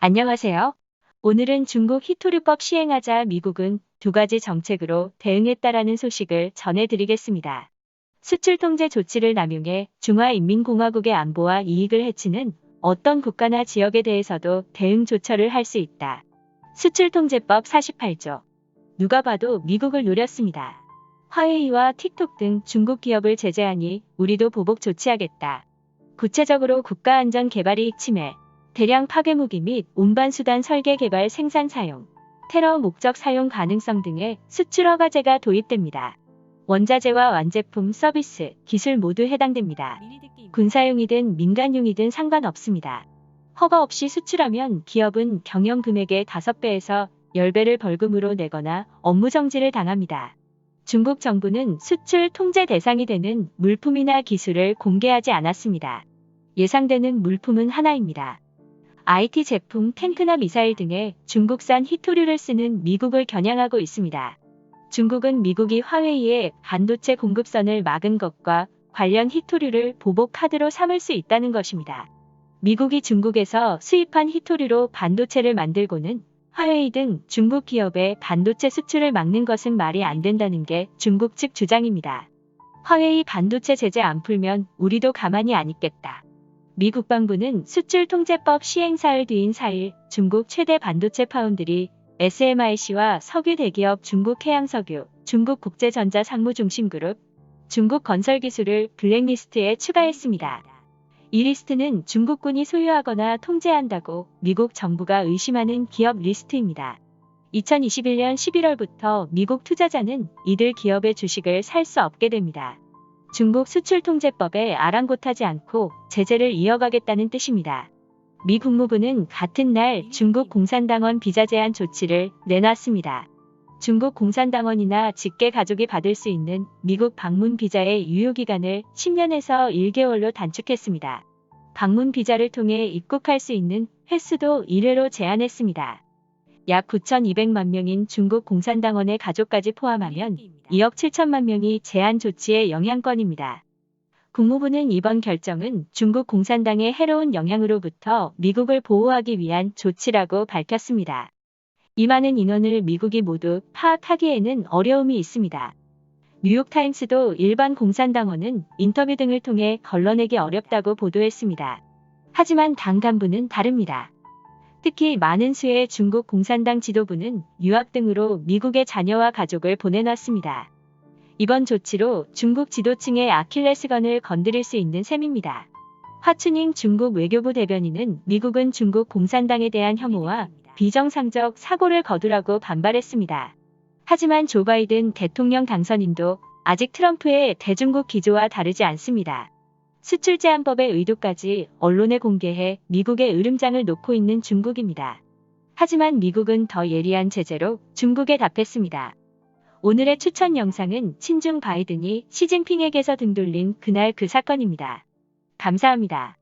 안녕하세요. 오늘은 중국 히토류법 시행하자 미국은 두 가지 정책으로 대응했다라는 소식을 전해드리겠습니다. 수출 통제 조치를 남용해 중화인민공화국의 안보와 이익을 해치는 어떤 국가나 지역에 대해서도 대응 조처를 할 수 있다. 수출 통제법 48조. 누가 봐도 미국을 노렸습니다. 화웨이와 틱톡 등 중국 기업을 제재하니 우리도 보복 조치하겠다. 구체적으로 국가안전 개발이익 침해, 대량 파괴 무기 및 운반 수단 설계 개발 생산 사용, 테러 목적 사용 가능성 등의 수출 허가제가 도입됩니다. 원자재와 완제품, 서비스, 기술 모두 해당됩니다. 군사용이든 민간용이든 상관없습니다. 허가 없이 수출하면 기업은 경영 금액의 5배에서 10배를 벌금으로 내거나 업무 정지를 당합니다. 중국 정부는 수출 통제 대상이 되는 물품이나 기술을 공개하지 않았습니다. 예상되는 물품은 하나입니다. IT 제품, 탱크나 미사일 등의 중국산 히토류를 쓰는 미국을 겨냥하고 있습니다. 중국은 미국이 화웨이의 반도체 공급선을 막은 것과 관련 히토류를 보복 카드로 삼을 수 있다는 것입니다. 미국이 중국에서 수입한 히토류로 반도체를 만들고는 화웨이 등 중국 기업의 반도체 수출을 막는 것은 말이 안 된다는 게 중국 측 주장입니다. 화웨이 반도체 제재 안 풀면 우리도 가만히 안 있겠다. 미 국방부는 수출통제법 시행 사흘 뒤인 4일 중국 최대 반도체 파운드리 SMIC와 석유 대기업 중국해양석유, 중국국제전자상무중심그룹, 중국건설기술을 블랙리스트에 추가했습니다. 이 리스트는 중국군이 소유하거나 통제한다고 미국 정부가 의심하는 기업 리스트입니다. 2021년 11월부터 미국 투자자는 이들 기업의 주식을 살 수 없게 됩니다. 중국 수출통제법에 아랑곳하지 않고 제재를 이어가겠다는 뜻입니다. 미 국무부는 같은 날 중국 공산당원 비자 제한 조치를 내놨습니다. 중국 공산당원이나 직계 가족이 받을 수 있는 미국 방문 비자의 유효기간을 10년에서 1개월로 단축했습니다. 방문 비자를 통해 입국할 수 있는 횟수도 1회로 제한했습니다. 약 9,200만 명인 중국 공산당원의 가족까지 포함하면 2억 7천만 명이 제한 조치의 영향권입니다. 국무부는 이번 결정은 중국 공산당의 해로운 영향으로부터 미국을 보호하기 위한 조치라고 밝혔습니다. 이 많은 인원을 미국이 모두 파악하기에는 어려움이 있습니다. 뉴욕타임스도 일반 공산당원은 인터뷰 등을 통해 걸러내기 어렵다고 보도했습니다. 하지만 당 간부는 다릅니다. 특히 많은 수의 중국 공산당 지도부는 유학 등으로 미국의 자녀와 가족을 보내놨습니다. 이번 조치로 중국 지도층의 아킬레스건을 건드릴 수 있는 셈입니다. 화춘잉 중국 외교부 대변인은 미국은 중국 공산당에 대한 혐오와 비정상적 사고를 거두라고 반발했습니다. 하지만 조 바이든 대통령 당선인도 아직 트럼프의 대중국 기조와 다르지 않습니다. 수출 제한법의 의도까지 언론에 공개해 미국의 으름장을 놓고 있는 중국입니다. 하지만 미국은 더 예리한 제재로 중국에 답했습니다. 오늘의 추천 영상은 친중 바이든이 시진핑에게서 등 돌린 그날 그 사건입니다. 감사합니다.